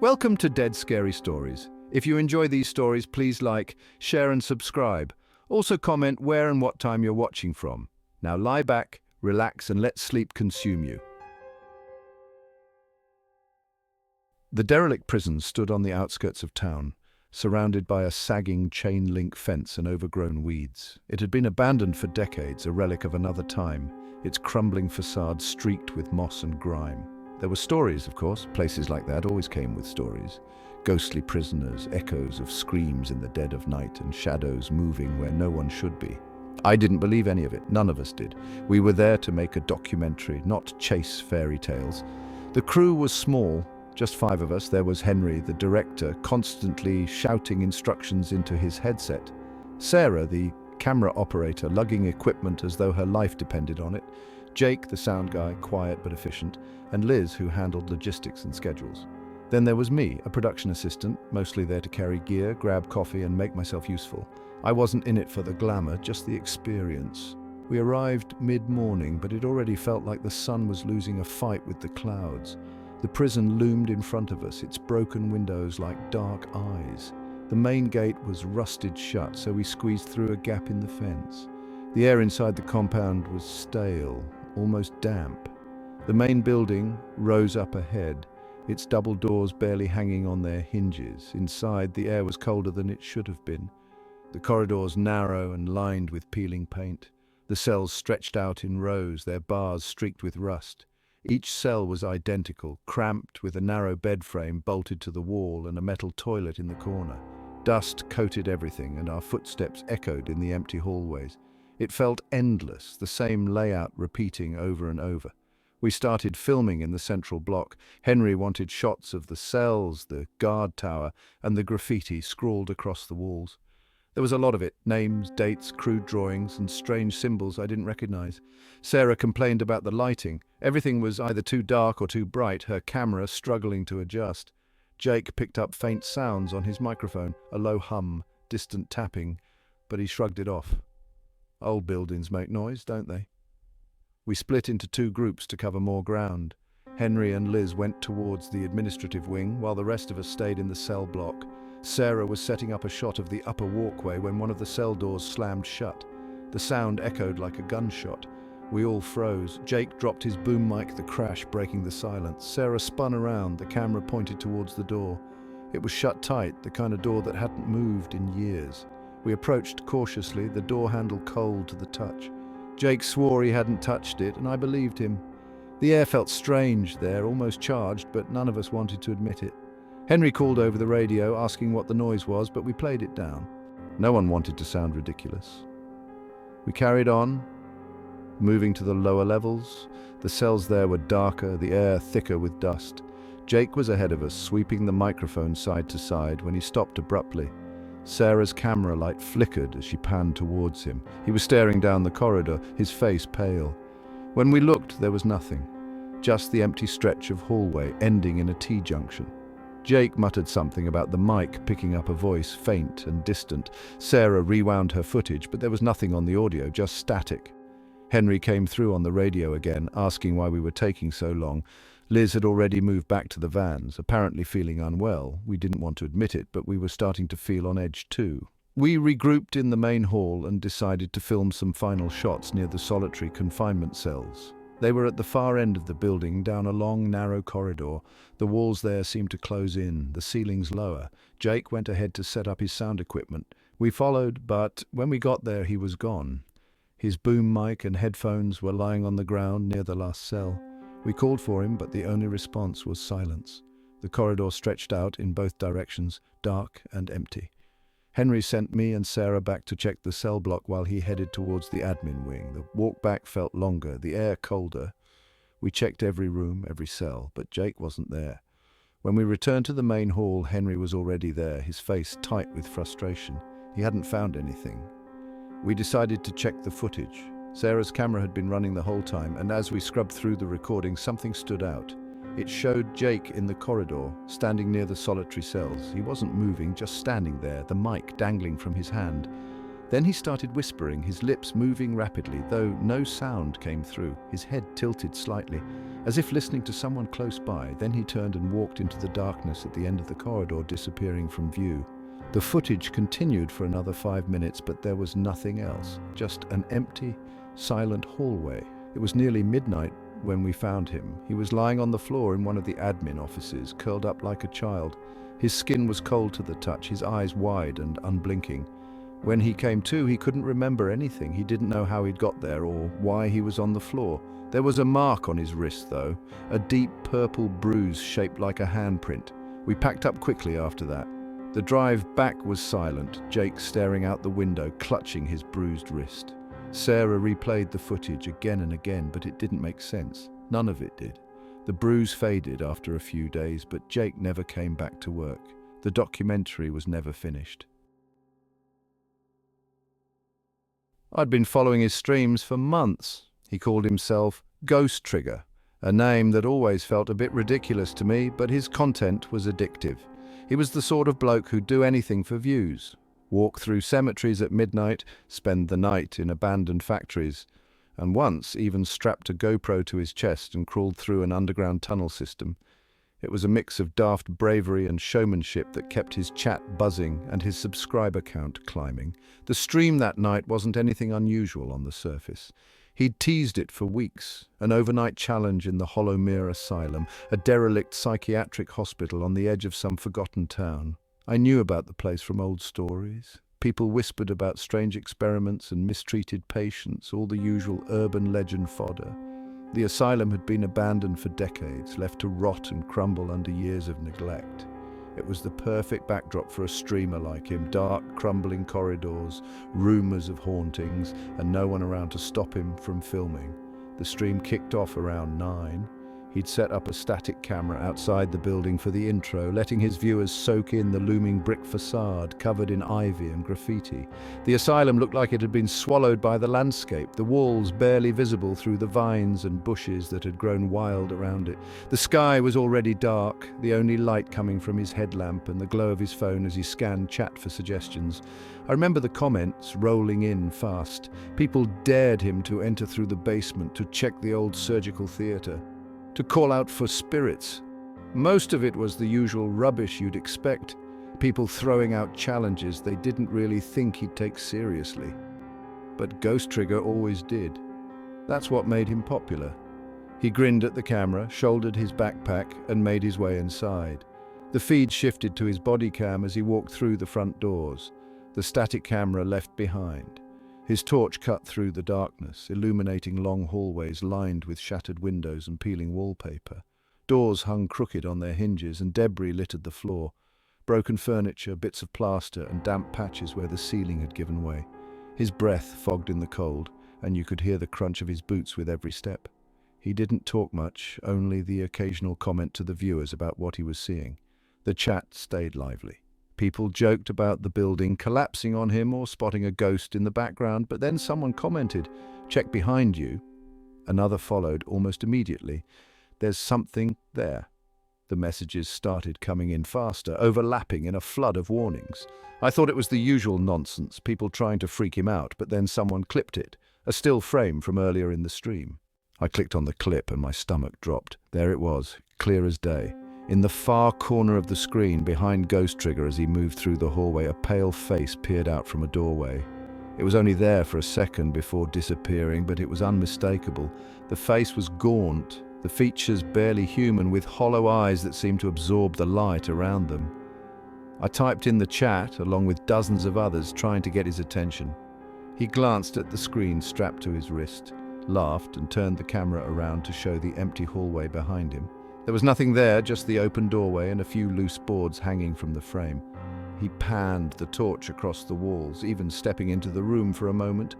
Welcome to Dead Scary Stories. If you enjoy these stories, please like, share and subscribe. Also comment where and what time you're watching from. Now lie back, relax and let sleep consume you. The derelict prison stood on the outskirts of town, surrounded by a sagging chain-link fence and overgrown weeds. It had been abandoned for decades, a relic of another time, its crumbling facade streaked with moss and grime. There were stories, of course. Places like that always came with stories. Ghostly prisoners, echoes of screams in the dead of night, and shadows moving where no one should be. I didn't believe any of it. None of us did. We were there to make a documentary, not chase fairy tales. The crew was small, just 5 of us. There was Henry, the director, constantly shouting instructions into his headset. Sarah, the camera operator, lugging equipment as though her life depended on it. Jake, the sound guy, quiet but efficient, and Liz, who handled logistics and schedules. Then there was me, a production assistant, mostly there to carry gear, grab coffee, and make myself useful. I wasn't in it for the glamour, just the experience. We arrived mid-morning, but it already felt like the sun was losing a fight with the clouds. The prison loomed in front of us, its broken windows like dark eyes. The main gate was rusted shut, so we squeezed through a gap in the fence. The air inside the compound was stale, almost damp. The main building rose up ahead, its double doors barely hanging on their hinges. Inside, the air was colder than it should have been. The corridors narrow and lined with peeling paint. The cells stretched out in rows, their bars streaked with rust. Each cell was identical, cramped with a narrow bed frame bolted to the wall and a metal toilet in the corner. Dust coated everything, and our footsteps echoed in the empty hallways. It felt endless, the same layout repeating over and over. We started filming in the central block. Henry wanted shots of the cells, the guard tower, and the graffiti scrawled across the walls. There was a lot of it, names, dates, crude drawings, and strange symbols I didn't recognize. Sarah complained about the lighting. Everything was either too dark or too bright, her camera struggling to adjust. Jake picked up faint sounds on his microphone, a low hum, distant tapping, but he shrugged it off. Old buildings make noise, don't they? We split into 2 groups to cover more ground. Henry and Liz went towards the administrative wing, while the rest of us stayed in the cell block. Sarah was setting up a shot of the upper walkway when one of the cell doors slammed shut. The sound echoed like a gunshot. We all froze. Jake dropped his boom mic, the crash breaking the silence. Sarah spun around, the camera pointed towards the door. It was shut tight, the kind of door that hadn't moved in years. We approached cautiously, the door handle cold to the touch. Jake swore he hadn't touched it, and I believed him. The air felt strange there, almost charged, but none of us wanted to admit it. Henry called over the radio, asking what the noise was, but we played it down. No one wanted to sound ridiculous. We carried on, moving to the lower levels. The cells there were darker, the air thicker with dust. Jake was ahead of us, sweeping the microphone side to side when he stopped abruptly. Sarah's camera light flickered as she panned towards him. He was staring down the corridor, his face pale. When we looked, there was nothing. Just the empty stretch of hallway ending in a T-junction. Jake muttered something about the mic picking up a voice, faint and distant. Sarah rewound her footage, but there was nothing on the audio, just static. Henry came through on the radio again, asking why we were taking so long. Liz had already moved back to the vans, apparently feeling unwell. We didn't want to admit it, but we were starting to feel on edge too. We regrouped in the main hall and decided to film some final shots near the solitary confinement cells. They were at the far end of the building, down a long, narrow corridor. The walls there seemed to close in, the ceilings lower. Jake went ahead to set up his sound equipment. We followed, but when we got there, he was gone. His boom mic and headphones were lying on the ground near the last cell. We called for him, but the only response was silence. The corridor stretched out in both directions, dark and empty. Henry sent me and Sarah back to check the cell block while he headed towards the admin wing. The walk back felt longer, the air colder. We checked every room, every cell, but Jake wasn't there. When we returned to the main hall, Henry was already there, his face tight with frustration. He hadn't found anything. We decided to check the footage. Sarah's camera had been running the whole time, and as we scrubbed through the recording, something stood out. It showed Jake in the corridor, standing near the solitary cells. He wasn't moving, just standing there, the mic dangling from his hand. Then he started whispering, his lips moving rapidly, though no sound came through. His head tilted slightly, as if listening to someone close by. Then he turned and walked into the darkness at the end of the corridor, disappearing from view. The footage continued for another 5 minutes, but there was nothing else. Just an empty, silent hallway. It was nearly midnight when we found him. He was lying on the floor in one of the admin offices, curled up like a child. His skin was cold to the touch, his eyes wide and unblinking. When he came to, he couldn't remember anything. He didn't know how he'd got there or why he was on the floor. There was a mark on his wrist, though, a deep purple bruise shaped like a handprint. We packed up quickly after that. The drive back was silent, Jake staring out the window, clutching his bruised wrist. Sarah replayed the footage again and again, but it didn't make sense. None of it did. The bruise faded after a few days, but Jake never came back to work. The documentary was never finished. I'd been following his streams for months. He called himself Ghost Trigger, a name that always felt a bit ridiculous to me, but his content was addictive. He was the sort of bloke who'd do anything for views. Walk through cemeteries at midnight, spend the night in abandoned factories, and once even strapped a GoPro to his chest and crawled through an underground tunnel system. It was a mix of daft bravery and showmanship that kept his chat buzzing and his subscriber count climbing. The stream that night wasn't anything unusual on the surface. He'd teased it for weeks, an overnight challenge in the Hollow Mere Asylum, a derelict psychiatric hospital on the edge of some forgotten town. I knew about the place from old stories. People whispered about strange experiments and mistreated patients, all the usual urban legend fodder. The asylum had been abandoned for decades, left to rot and crumble under years of neglect. It was the perfect backdrop for a streamer like him: dark, crumbling corridors, rumors of hauntings, and no one around to stop him from filming. The stream kicked off around 9. He'd set up a static camera outside the building for the intro, letting his viewers soak in the looming brick facade covered in ivy and graffiti. The asylum looked like it had been swallowed by the landscape, the walls barely visible through the vines and bushes that had grown wild around it. The sky was already dark, the only light coming from his headlamp and the glow of his phone as he scanned chat for suggestions. I remember the comments rolling in fast. People dared him to enter through the basement, to check the old surgical theatre, to call out for spirits. Most of it was the usual rubbish you'd expect, people throwing out challenges they didn't really think he'd take seriously. But Ghost Trigger always did. That's what made him popular. He grinned at the camera, shouldered his backpack, and made his way inside. The feed shifted to his body cam as he walked through the front doors, the static camera left behind. His torch cut through the darkness, illuminating long hallways lined with shattered windows and peeling wallpaper. Doors hung crooked on their hinges and debris littered the floor. Broken furniture, bits of plaster, and damp patches where the ceiling had given way. His breath fogged in the cold, and you could hear the crunch of his boots with every step. He didn't talk much, only the occasional comment to the viewers about what he was seeing. The chat stayed lively. People joked about the building collapsing on him or spotting a ghost in the background, but then someone commented, "Check behind you." Another followed almost immediately. "There's something there." The messages started coming in faster, overlapping in a flood of warnings. I thought it was the usual nonsense, people trying to freak him out, but then someone clipped it, a still frame from earlier in the stream. I clicked on the clip and my stomach dropped. There it was, clear as day. In the far corner of the screen, behind Ghost Trigger as he moved through the hallway, a pale face peered out from a doorway. It was only there for a second before disappearing, but it was unmistakable. The face was gaunt, the features barely human, with hollow eyes that seemed to absorb the light around them. I typed in the chat, along with dozens of others, trying to get his attention. He glanced at the screen strapped to his wrist, laughed, and turned the camera around to show the empty hallway behind him. There was nothing there, just the open doorway and a few loose boards hanging from the frame. He panned the torch across the walls, even stepping into the room for a moment.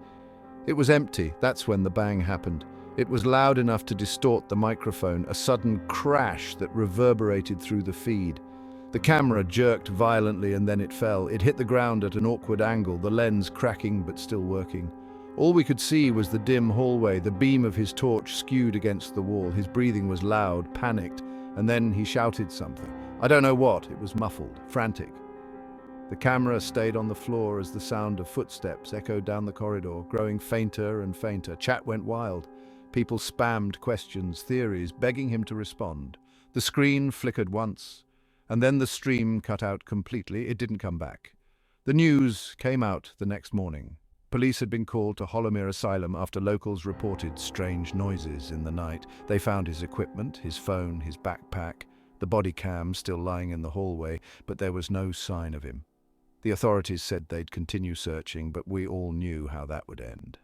It was empty. That's when the bang happened. It was loud enough to distort the microphone, a sudden crash that reverberated through the feed. The camera jerked violently and then it fell. It hit the ground at an awkward angle, the lens cracking but still working. All we could see was the dim hallway, the beam of his torch skewed against the wall. His breathing was loud, panicked, and then he shouted something. I don't know what. It was muffled, frantic. The camera stayed on the floor as the sound of footsteps echoed down the corridor, growing fainter and fainter. Chat went wild. People spammed questions, theories, begging him to respond. The screen flickered once, and then the stream cut out completely. It didn't come back. The news came out the next morning. Police had been called to Hollowmere Asylum after locals reported strange noises in the night. They found his equipment, his phone, his backpack, the body cam still lying in the hallway, but there was no sign of him. The authorities said they'd continue searching, but we all knew how that would end.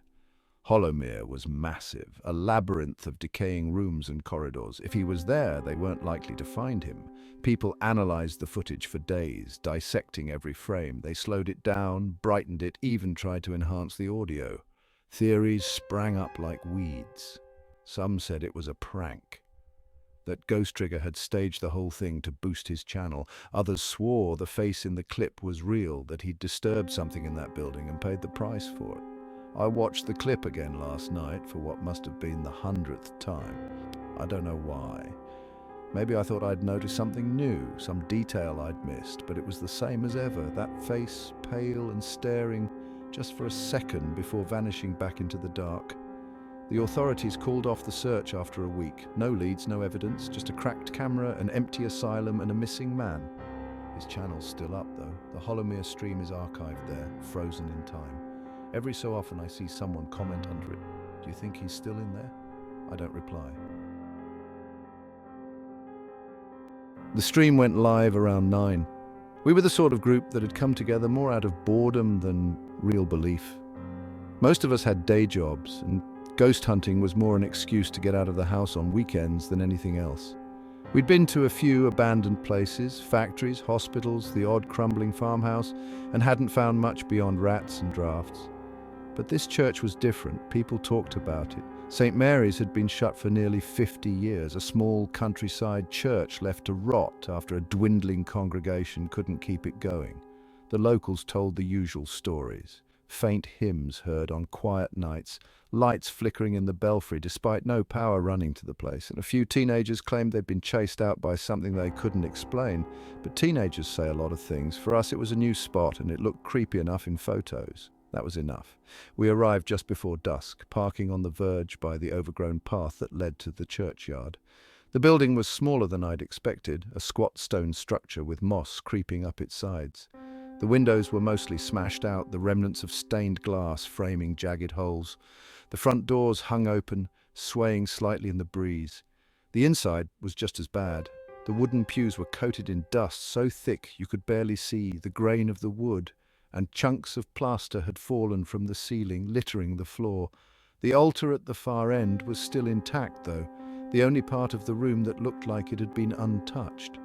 Hollowmere was massive, a labyrinth of decaying rooms and corridors. If he was there, they weren't likely to find him. People analyzed the footage for days, dissecting every frame. They slowed it down, brightened it, even tried to enhance the audio. Theories sprang up like weeds. Some said it was a prank, that Ghost Trigger had staged the whole thing to boost his channel. Others swore the face in the clip was real, that he'd disturbed something in that building and paid the price for it. I watched the clip again last night for what must have been the 100th time. I don't know why. Maybe I thought I'd noticed something new, some detail I'd missed, but it was the same as ever, that face, pale and staring, just for a second before vanishing back into the dark. The authorities called off the search after a week. No leads, no evidence, just a cracked camera, an empty asylum and a missing man. His channel's still up though. The Hollowmere stream is archived there, frozen in time. Every so often I see someone comment under it. Do you think he's still in there? I don't reply. The stream went live around 9. We were the sort of group that had come together more out of boredom than real belief. Most of us had day jobs, and ghost hunting was more an excuse to get out of the house on weekends than anything else. We'd been to a few abandoned places, factories, hospitals, the odd crumbling farmhouse, and hadn't found much beyond rats and drafts. But this church was different. People talked about it. St. Mary's had been shut for nearly 50 years, a small countryside church left to rot after a dwindling congregation couldn't keep it going. The locals told the usual stories. Faint hymns heard on quiet nights, lights flickering in the belfry despite no power running to the place, and a few teenagers claimed they'd been chased out by something they couldn't explain. But teenagers say a lot of things. For us it was a new spot and it looked creepy enough in photos. That was enough. We arrived just before dusk, parking on the verge by the overgrown path that led to the churchyard. The building was smaller than I'd expected, a squat stone structure with moss creeping up its sides. The windows were mostly smashed out, the remnants of stained glass framing jagged holes. The front doors hung open, swaying slightly in the breeze. The inside was just as bad. The wooden pews were coated in dust so thick you could barely see the grain of the wood, and chunks of plaster had fallen from the ceiling, littering the floor. The altar at the far end was still intact, though, the only part of the room that looked like it had been untouched.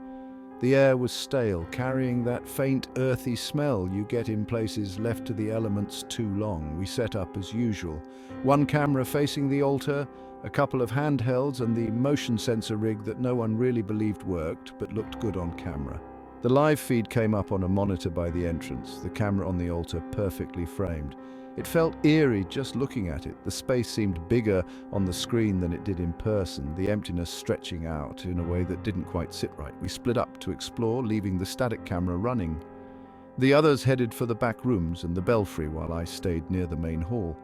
The air was stale, carrying that faint, earthy smell you get in places left to the elements too long. We set up as usual. One camera facing the altar, a couple of handhelds, and the motion sensor rig that no one really believed worked, but looked good on camera. The live feed came up on a monitor by the entrance, the camera on the altar perfectly framed. It felt eerie just looking at it. The space seemed bigger on the screen than it did in person, the emptiness stretching out in a way that didn't quite sit right. We split up to explore, leaving the static camera running. The others headed for the back rooms and the belfry while I stayed near the main hall.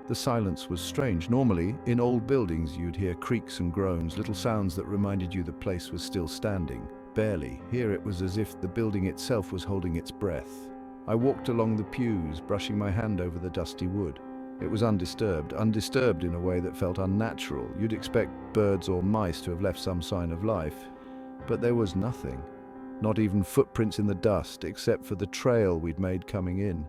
The silence was strange. Normally, in old buildings you'd hear creaks and groans, little sounds that reminded you the place was still standing. Barely. Here it was as if the building itself was holding its breath. I walked along the pews, brushing my hand over the dusty wood. It was undisturbed in a way that felt unnatural. You'd expect birds or mice to have left some sign of life. But there was nothing. Not even footprints in the dust, except for the trail we'd made coming in.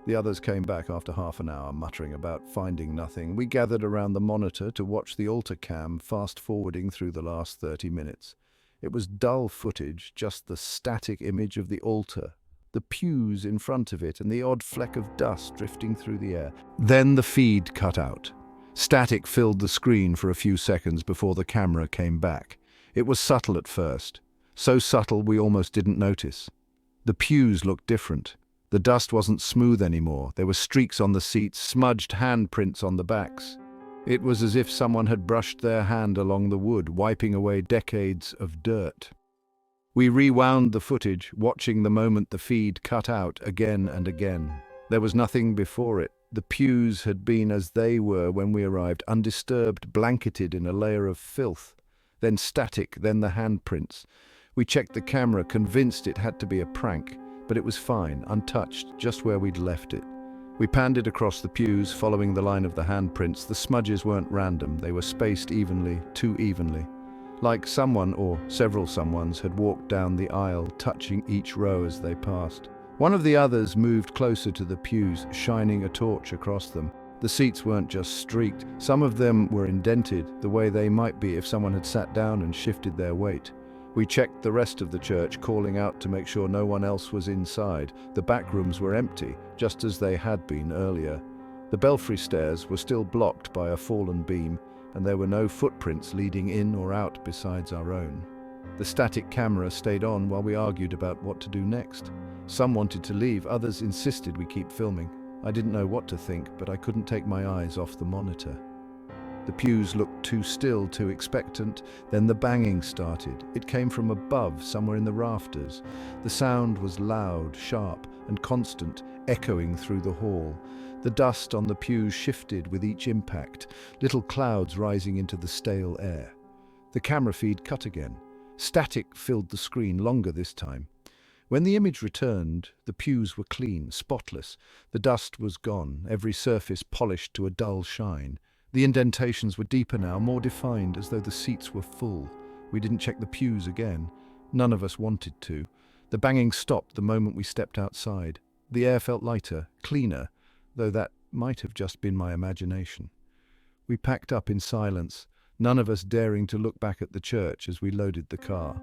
The others came back after half an hour, muttering about finding nothing. We gathered around the monitor to watch the altar cam fast-forwarding through the last 30 minutes. It was dull footage, just the static image of the altar, the pews in front of it, and the odd fleck of dust drifting through the air. Then the feed cut out. Static filled the screen for a few seconds before the camera came back. It was subtle at first, so subtle we almost didn't notice. The pews looked different. The dust wasn't smooth anymore. There were streaks on the seats, smudged handprints on the backs. It was as if someone had brushed their hand along the wood, wiping away decades of dirt. We rewound the footage, watching the moment the feed cut out again and again. There was nothing before it. The pews had been as they were when we arrived, undisturbed, blanketed in a layer of filth. Then static, then the handprints. We checked the camera, convinced it had to be a prank, but it was fine, untouched, just where we'd left it. We panned it across the pews, following the line of the handprints. The smudges weren't random, they were spaced evenly, too evenly. Like someone, or several someones, had walked down the aisle, touching each row as they passed. One of the others moved closer to the pews, shining a torch across them. The seats weren't just streaked, some of them were indented, the way they might be if someone had sat down and shifted their weight. We checked the rest of the church, calling out to make sure no one else was inside. The back rooms were empty, just as they had been earlier. The belfry stairs were still blocked by a fallen beam, and there were no footprints leading in or out besides our own. The static camera stayed on while we argued about what to do next. Some wanted to leave, others insisted we keep filming. I didn't know what to think, but I couldn't take my eyes off the monitor. The pews looked too still, too expectant. Then the banging started. It came from above, somewhere in the rafters. The sound was loud, sharp, and constant, echoing through the hall. The dust on the pews shifted with each impact, little clouds rising into the stale air. The camera feed cut again. Static filled the screen, longer this time. When the image returned, the pews were clean, spotless. The dust was gone, every surface polished to a dull shine. The indentations were deeper now, more defined, as though the seats were full. We didn't check the pews again. None of us wanted to. The banging stopped the moment we stepped outside. The air felt lighter, cleaner, though that might have just been my imagination. We packed up in silence, none of us daring to look back at the church as we loaded the car.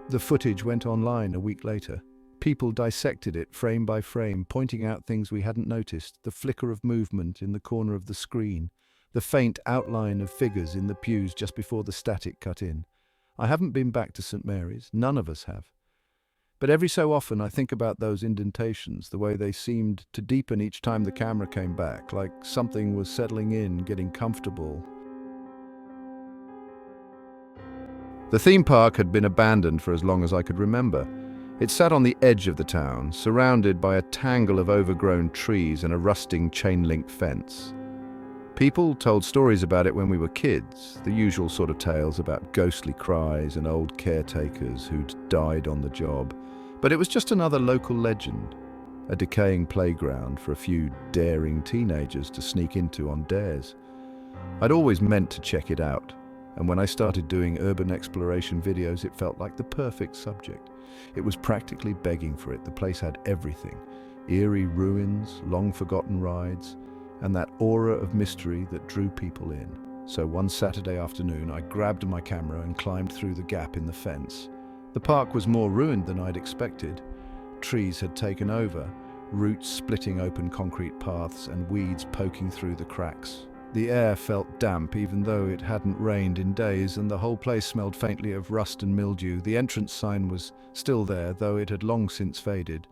The footage went online a week later. People dissected it frame by frame, pointing out things we hadn't noticed, the flicker of movement in the corner of the screen, the faint outline of figures in the pews just before the static cut in. I haven't been back to St. Mary's, none of us have. But every so often I think about those indentations, the way they seemed to deepen each time the camera came back, like something was settling in, getting comfortable. The theme park had been abandoned for as long as I could remember. It sat on the edge of the town, surrounded by a tangle of overgrown trees and a rusting chain-link fence. People told stories about it when we were kids, the usual sort of tales about ghostly cries and old caretakers who'd died on the job. But it was just another local legend, a decaying playground for a few daring teenagers to sneak into on dares. I'd always meant to check it out, and when I started doing urban exploration videos, it felt like the perfect subject. It was practically begging for it. The place had everything: eerie ruins, long-forgotten rides, and that aura of mystery that drew people in. So one Saturday afternoon, I grabbed my camera and climbed through the gap in the fence. The park was more ruined than I'd expected. Trees had taken over, roots splitting open concrete paths and weeds poking through the cracks. The air felt damp even though it hadn't rained in days, and the whole place smelled faintly of rust and mildew. The entrance sign was still there, though it had long since faded.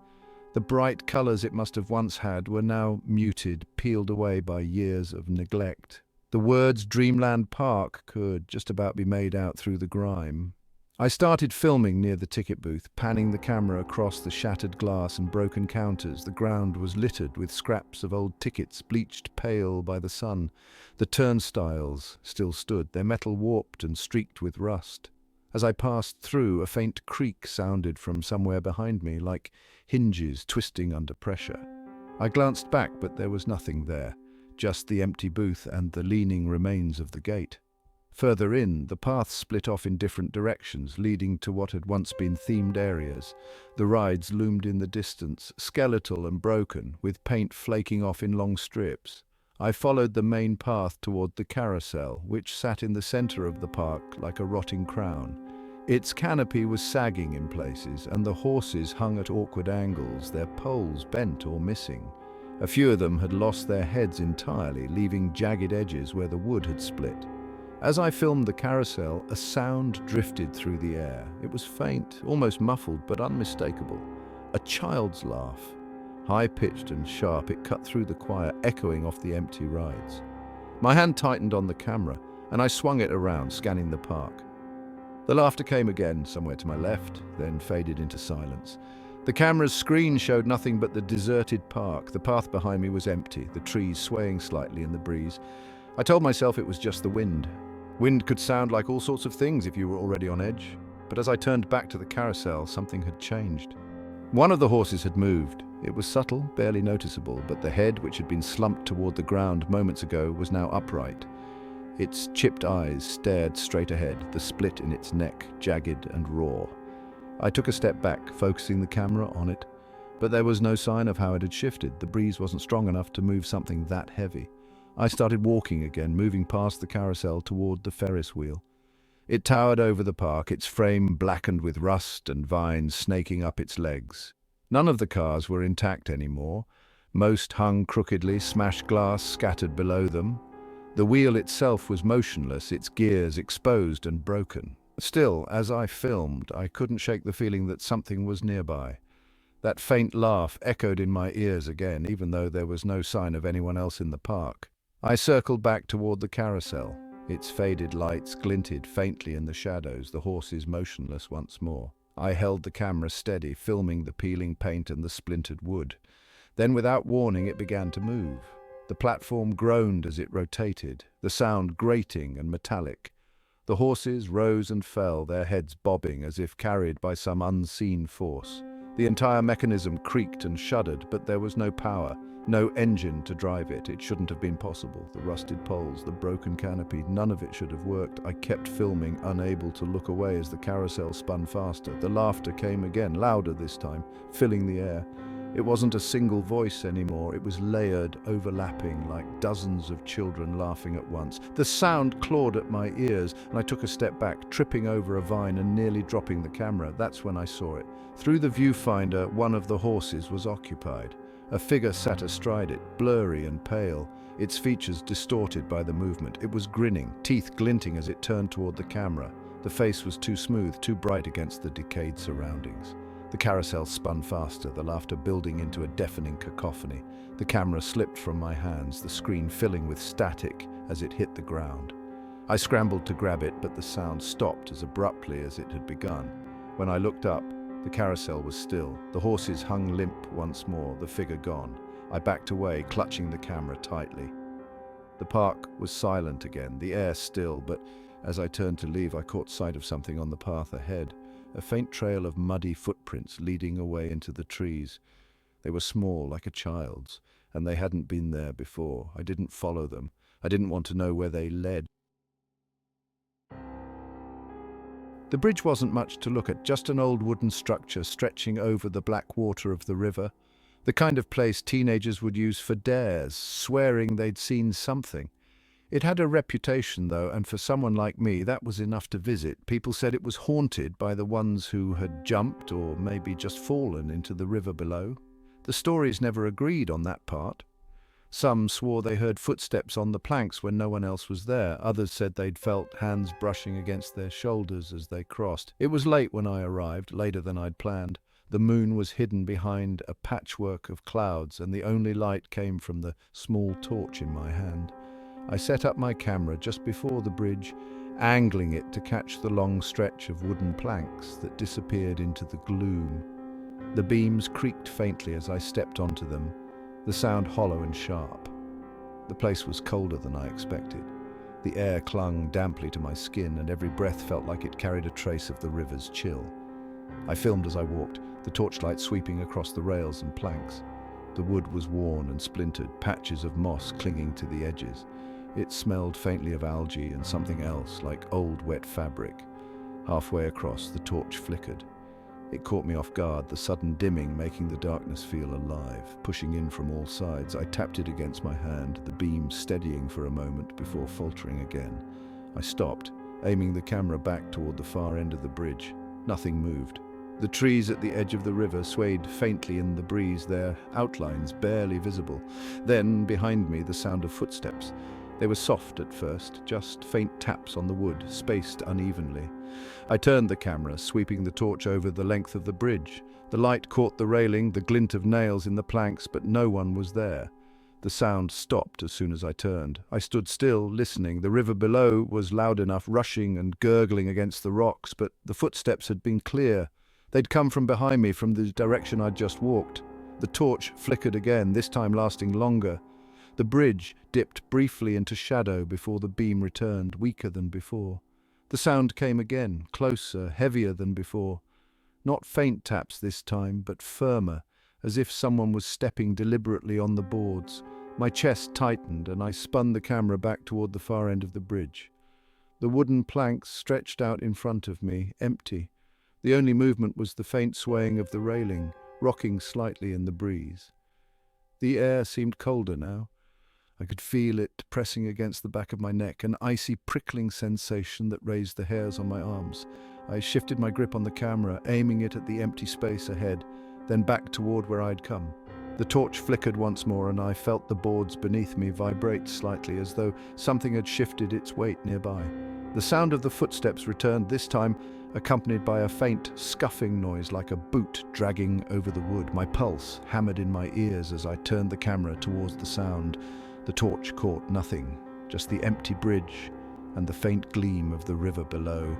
The bright colors it must have once had were now muted, peeled away by years of neglect. The words Dreamland Park could just about be made out through the grime. I started filming near the ticket booth, panning the camera across the shattered glass and broken counters. The ground was littered with scraps of old tickets, bleached pale by the sun. The turnstiles still stood, their metal warped and streaked with rust. As I passed through, a faint creak sounded from somewhere behind me, like hinges twisting under pressure. I glanced back, but there was nothing there, just the empty booth and the leaning remains of the gate. Further in, the paths split off in different directions, leading to what had once been themed areas. The rides loomed in the distance, skeletal and broken, with paint flaking off in long strips. I followed the main path toward the carousel, which sat in the center of the park like a rotting crown. Its canopy was sagging in places, and the horses hung at awkward angles, their poles bent or missing. A few of them had lost their heads entirely, leaving jagged edges where the wood had split. As I filmed the carousel, a sound drifted through the air. It was faint, almost muffled, but unmistakable. A child's laugh. High-pitched and sharp, it cut through the quiet, echoing off the empty rides. My hand tightened on the camera, and I swung it around, scanning the park. The laughter came again, somewhere to my left, then faded into silence. The camera's screen showed nothing but the deserted park. The path behind me was empty, the trees swaying slightly in the breeze. I told myself it was just the wind. Wind could sound like all sorts of things if you were already on edge. But as I turned back to the carousel, something had changed. One of the horses had moved. It was subtle, barely noticeable, but the head, which had been slumped toward the ground moments ago, was now upright. Its chipped eyes stared straight ahead, the split in its neck jagged and raw. I took a step back, focusing the camera on it, but there was no sign of how it had shifted. The breeze wasn't strong enough to move something that heavy. I started walking again, moving past the carousel toward the Ferris wheel. It towered over the park, its frame blackened with rust and vines snaking up its legs. None of the cars were intact anymore. Most hung crookedly, smashed glass scattered below them. The wheel itself was motionless, its gears exposed and broken. Still, as I filmed, I couldn't shake the feeling that something was nearby. That faint laugh echoed in my ears again, even though there was no sign of anyone else in the park. I circled back toward the carousel. Its faded lights glinted faintly in the shadows, the horses motionless once more. I held the camera steady, filming the peeling paint and the splintered wood. Then, without warning, it began to move. The platform groaned as it rotated, the sound grating and metallic. The horses rose and fell, their heads bobbing as if carried by some unseen force. The entire mechanism creaked and shuddered, but there was no power. No engine to drive it. It shouldn't have been possible. The rusted poles, the broken canopy, none of it should have worked. I kept filming, unable to look away as the carousel spun faster. The laughter came again, louder this time, filling the air. It wasn't a single voice anymore. It was layered, overlapping, like dozens of children laughing at once. The sound clawed at my ears, and I took a step back, tripping over a vine and nearly dropping the camera. That's when I saw it. Through the viewfinder, one of the horses was occupied. A figure sat astride it, blurry and pale, its features distorted by the movement. It was grinning, teeth glinting as it turned toward the camera. The face was too smooth, too bright against the decayed surroundings. The carousel spun faster, the laughter building into a deafening cacophony. The camera slipped from my hands, the screen filling with static as it hit the ground. I scrambled to grab it, but the sound stopped as abruptly as it had begun. When I looked up, the carousel was still. The horses hung limp once more, the figure gone. I backed away, clutching the camera tightly. The park was silent again, the air still, but as I turned to leave, I caught sight of something on the path ahead. A faint trail of muddy footprints leading away into the trees. They were small, like a child's, and they hadn't been there before. I didn't follow them. I didn't want to know where they led. The bridge wasn't much to look at, just an old wooden structure stretching over the black water of the river. The kind of place teenagers would use for dares, swearing they'd seen something. It had a reputation, though, and for someone like me, that was enough to visit. People said it was haunted by the ones who had jumped or maybe just fallen into the river below. The stories never agreed on that part. Some swore they heard footsteps on the planks when no one else was there. Others said they'd felt hands brushing against their shoulders as they crossed. It was late when I arrived, later than I'd planned. The moon was hidden behind a patchwork of clouds, and the only light came from the small torch in my hand. I set up my camera just before the bridge, angling it to catch the long stretch of wooden planks that disappeared into the gloom. The beams creaked faintly as I stepped onto them, the sound hollow and sharp. The place was colder than I expected. The air clung damply to my skin, and every breath felt like it carried a trace of the river's chill. I filmed as I walked, the torchlight sweeping across the rails and planks. The wood was worn and splintered, patches of moss clinging to the edges. It smelled faintly of algae and something else, like old wet fabric. Halfway across, the torch flickered. It caught me off guard, the sudden dimming making the darkness feel alive. Pushing in from all sides, I tapped it against my hand, the beam steadying for a moment before faltering again. I stopped, aiming the camera back toward the far end of the bridge. Nothing moved. The trees at the edge of the river swayed faintly in the breeze, their outlines barely visible. Then, behind me, the sound of footsteps. They were soft at first, just faint taps on the wood, spaced unevenly. I turned the camera, sweeping the torch over the length of the bridge. The light caught the railing, the glint of nails in the planks, but no one was there. The sound stopped as soon as I turned. I stood still, listening. The river below was loud enough, rushing and gurgling against the rocks, but the footsteps had been clear. They'd come from behind me, from the direction I'd just walked. The torch flickered again, this time lasting longer. The bridge dipped briefly into shadow before the beam returned, weaker than before. The sound came again, closer, heavier than before. Not faint taps this time, but firmer, as if someone was stepping deliberately on the boards. My chest tightened, and I spun the camera back toward the far end of the bridge. The wooden planks stretched out in front of me, empty. The only movement was the faint swaying of the railing, rocking slightly in the breeze. The air seemed colder now. I could feel it pressing against the back of my neck, an icy prickling sensation that raised the hairs on my arms. I shifted my grip on the camera, aiming it at the empty space ahead, then back toward where I'd come. The torch flickered once more, and I felt the boards beneath me vibrate slightly, as though something had shifted its weight nearby. The sound of the footsteps returned, this time accompanied by a faint scuffing noise like a boot dragging over the wood. My pulse hammered in my ears as I turned the camera towards the sound. The torch caught nothing, just the empty bridge and the faint gleam of the river below.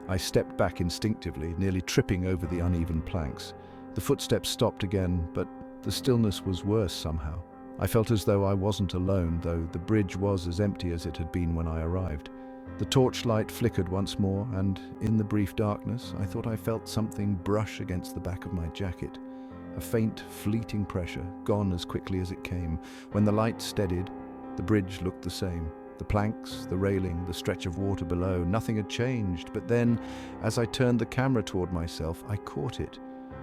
I stepped back instinctively, nearly tripping over the uneven planks. The footsteps stopped again, but the stillness was worse somehow. I felt as though I wasn't alone, though the bridge was as empty as it had been when I arrived. The torchlight flickered once more, and in the brief darkness, I thought I felt something brush against the back of my jacket. A faint, fleeting pressure, gone as quickly as it came. When the light steadied, the bridge looked the same. The planks, the railing, the stretch of water below, nothing had changed. But then, as I turned the camera toward myself, I caught it.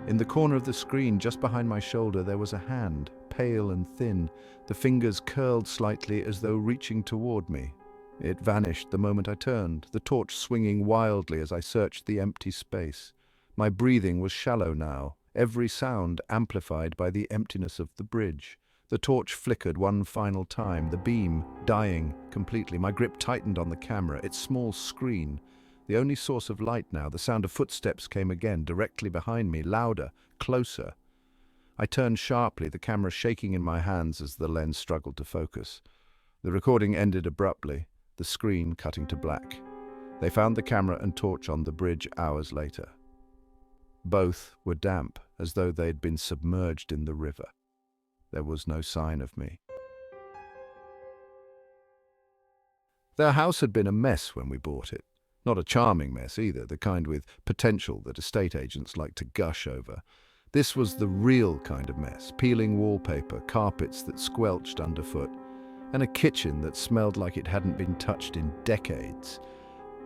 In the corner of the screen, just behind my shoulder, there was a hand, pale and thin, the fingers curled slightly as though reaching toward me. It vanished the moment I turned, the torch swinging wildly as I searched the empty space. My breathing was shallow now, every sound amplified by the emptiness of the bridge. The torch flickered one final time, the beam dying completely. My grip tightened on the camera, its small screen. The only source of light now, the sound of footsteps came again, directly behind me, louder, closer. I turned sharply, the camera shaking in my hands as the lens struggled to focus. The recording ended abruptly, the screen cutting to black. They found the camera and torch on the bridge hours later. Both were damp, as though they'd been submerged in the river. There was no sign of me. Their house had been a mess when we bought it. Not a charming mess either, the kind with potential that estate agents like to gush over. This was the real kind of mess, peeling wallpaper, carpets that squelched underfoot, and a kitchen that smelled like it hadn't been touched in decades.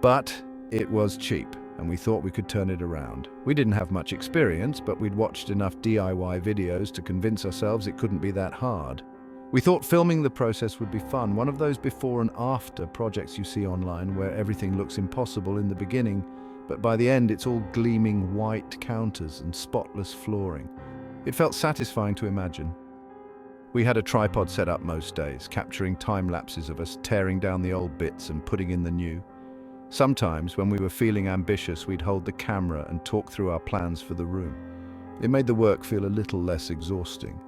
But it was cheap, and we thought we could turn it around. We didn't have much experience, but we'd watched enough DIY videos to convince ourselves it couldn't be that hard. We thought filming the process would be fun, one of those before and after projects you see online where everything looks impossible in the beginning, but by the end it's all gleaming white counters and spotless flooring. It felt satisfying to imagine. We had a tripod set up most days, capturing time lapses of us tearing down the old bits and putting in the new. Sometimes, when we were feeling ambitious, we'd hold the camera and talk through our plans for the room. It made the work feel a little less exhausting.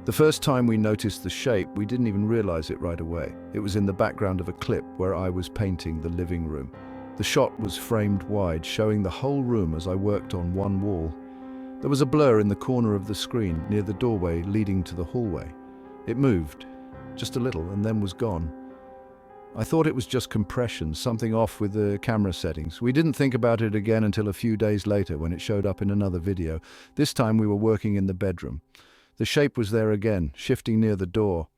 The first time we noticed the shape, we didn't even realize it right away. It was in the background of a clip where I was painting the living room. The shot was framed wide, showing the whole room as I worked on one wall. There was a blur in the corner of the screen, near the doorway leading to the hallway. It moved, just a little, and then was gone. I thought it was just compression, something off with the camera settings. We didn't think about it again until a few days later when it showed up in another video. This time we were working in the bedroom. The shape was there again, shifting near the door.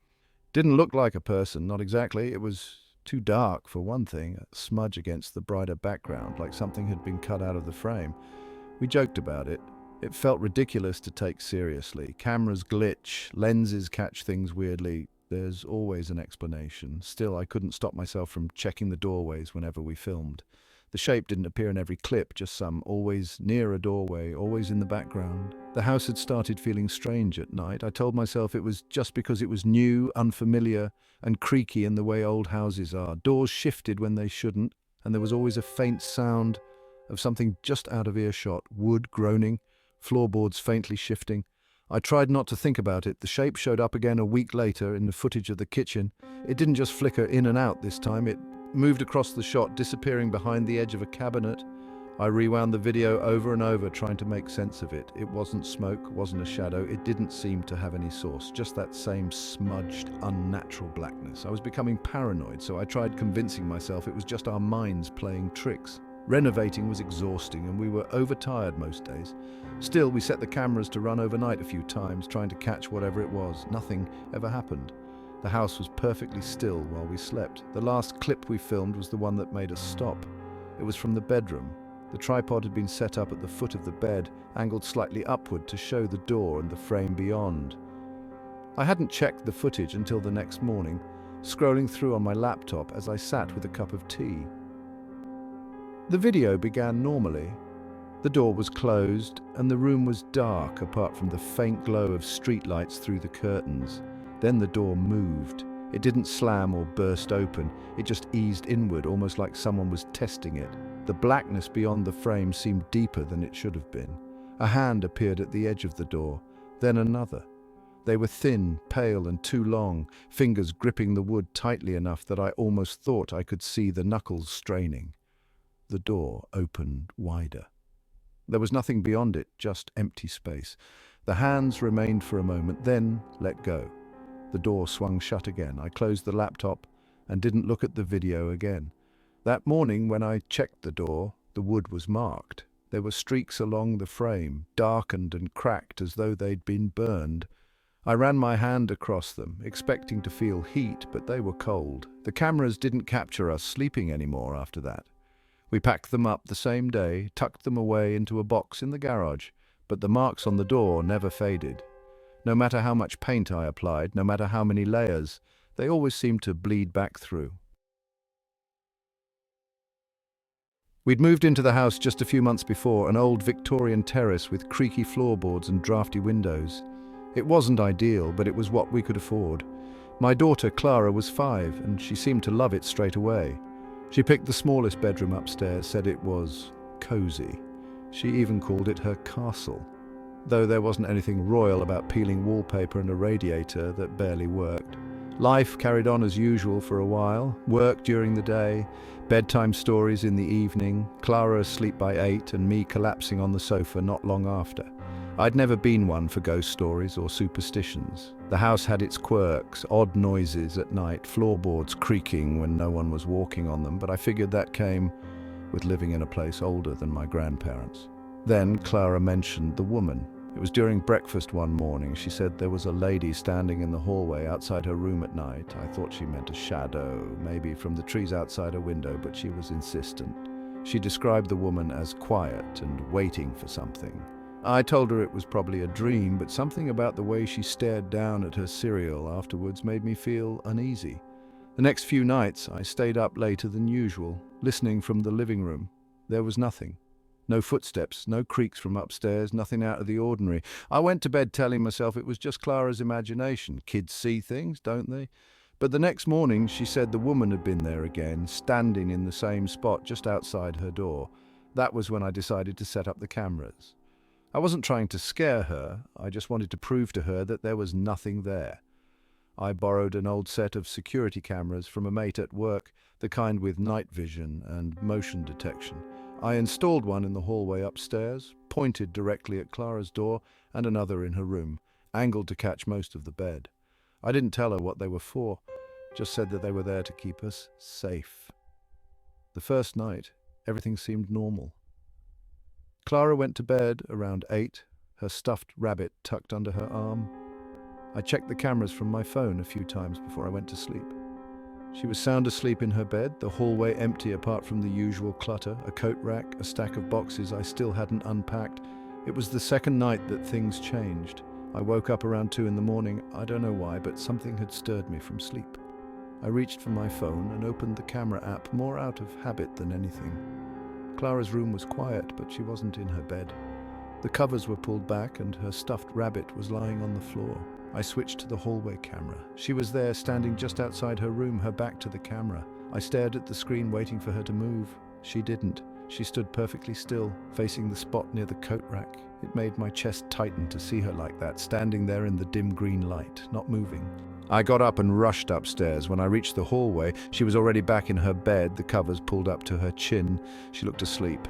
Didn't look like a person, not exactly. It was too dark, for one thing, a smudge against the brighter background, like something had been cut out of the frame. We joked about it. It felt ridiculous to take seriously. Cameras glitch, lenses catch things weirdly. There's always an explanation. Still, I couldn't stop myself from checking the doorways whenever we filmed. The shape didn't appear in every clip, just some, always near a doorway, always in the background. The house had started feeling strange at night. I told myself it was just because it was new, unfamiliar, and creaky in the way old houses are. Doors shifted when they shouldn't, and there was always a faint sound of something just out of earshot, wood groaning, floorboards faintly shifting. I tried not to think about it. The shape showed up again a week later in the footage of the kitchen. It didn't just flicker in and out this time. It moved across the shot, disappearing behind the edge of a cabinet. I rewound the video over and over, trying to make sense of it. It wasn't smoke, wasn't a shadow. It didn't seem to have any source, just that same smudged, unnatural blackness. I was becoming paranoid, so I tried convincing myself it was just our minds playing tricks. Renovating was exhausting, and we were overtired most days. Still, we set the cameras to run overnight a few times, trying to catch whatever it was. Nothing ever happened. The house was perfectly still while we slept. The last clip we filmed was the one that made us stop. It was from the bedroom. The tripod had been set up at the foot of the bed, angled slightly upward to show the door and the frame beyond. I hadn't checked the footage until the next morning, scrolling through on my laptop as I sat with a cup of tea. The video began normally. The door was closed and the room was dark apart from the faint glow of streetlights through the curtains. Then the door moved. It didn't slam or burst open. It just eased inward, almost like someone was testing it. The blackness beyond the frame seemed deeper than it should have been. A hand appeared at the edge of the door, then another. They were thin, pale, and too long, fingers gripping the wood tightly enough that I almost thought I could see the knuckles straining. The door opened wider. There was nothing beyond it, just empty space. The hands remained for a moment, then let go. The door swung shut again. I closed the laptop and didn't look at the video again. That morning, when I checked the door, the wood was marked. There were streaks along the frame, darkened and cracked as though they'd been burned. I ran my hand across them, expecting to feel heat, but they were cold. The cameras didn't capture us sleeping anymore after that. We packed them up the same day, tucked them away into a box in the garage, but the marks on the door never faded. No matter how much paint I applied, no matter how many layers, they always seemed to bleed back through. We'd moved into the house just a few months before, an old Victorian terrace with creaky floorboards and drafty windows. It wasn't ideal, but it was what we could afford. My daughter, Clara, was 5, and she seemed to love it straight away. She picked the smallest bedroom upstairs, said it was cozy. She even called it her castle, though there wasn't anything royal about peeling wallpaper and a radiator that barely worked. Life carried on as usual for a while, work during the day, bedtime stories in the evening, Clara asleep by 8 and me collapsing on the sofa not long after. I'd never been one for ghost stories or superstitions. The house had its quirks, odd noises at night, floorboards creaking when no one was walking on them, but I figured that came with living in a place older than my grandparents. Then Clara mentioned the woman. It was during breakfast one morning. She said there was a lady standing in the hallway outside her room at night. I thought she meant a shadow, maybe from the trees outside her window, but she was insistent. She described the woman as quiet and waiting for something. I told her it was probably a dream, but something about the way she stared down at her cereal afterwards made me feel uneasy. The next few nights, I stayed up later than usual, listening from the living room. There was nothing. No footsteps, no creaks from upstairs, nothing out of the ordinary. I went to bed telling myself it was just Clara's imagination. Kids see things, don't they? But the next morning, she said the woman had been there again, standing in the same spot just outside her door. That was when I decided to set up the cameras. I wasn't trying to scare her, I just wanted to prove to her that there was nothing there. I borrowed an old set of security cameras from a mate at work, the kind with night vision and motion detection. I installed one in the hallway upstairs, pointed directly at Clara's door, and another in her room, angled to catch most of the bed. I didn't tell her what they were for, just said that they were there to keep us safe. The first night, everything seemed normal. Clara went to bed around 8, her stuffed rabbit tucked under her arm. I checked the cameras from my phone a few times before I went to sleep. She was sound asleep in her bed, the hallway empty apart from the usual clutter, a coat rack, a stack of boxes I still hadn't unpacked. It was the second night that things changed. I woke up around 2 in the morning. I don't know why, but something had stirred me from sleep. I reached for my phone and opened the camera app more out of habit than anything. Clara's room was quiet, but she wasn't in her bed. The covers were pulled back and her stuffed rabbit was lying on the floor. I switched to the hallway camera. She was there, standing just outside her room, her back to the camera. I stared at the screen, waiting for her to move. She didn't. She stood perfectly still, facing the spot near the coat rack. It made my chest tighten to see her like that, standing there in the dim green light, not moving. I got up and rushed upstairs. When I reached the hallway, she was already back in her bed, the covers pulled up to her chin. She looked asleep.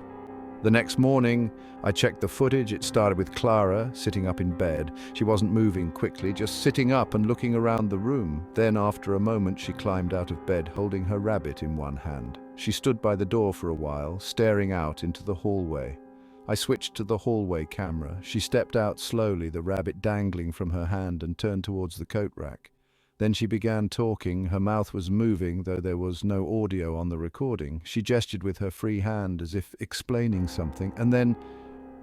The next morning, I checked the footage. It started with Clara sitting up in bed. She wasn't moving quickly, just sitting up and looking around the room. Then, after a moment, she climbed out of bed, holding her rabbit in one hand. She stood by the door for a while, staring out into the hallway. I switched to the hallway camera. She stepped out slowly, the rabbit dangling from her hand, and turned towards the coat rack. Then she began talking. Her mouth was moving, though there was no audio on the recording. She gestured with her free hand as if explaining something, and then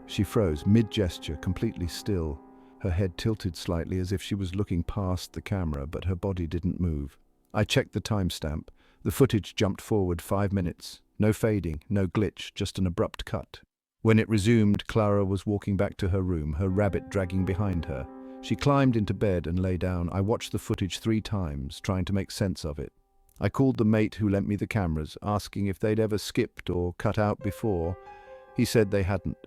she froze, mid-gesture, completely still. Her head tilted slightly as if she was looking past the camera, but her body didn't move. I checked the timestamp. The footage jumped forward 5 minutes. No fading, no glitch, just an abrupt cut. When it resumed, Clara was walking back to her room, her rabbit dragging behind her. She climbed into bed and lay down. I watched the footage 3 times, trying to make sense of it. I called the mate who lent me the cameras, asking if they'd ever skipped or cut out before. He said they hadn't.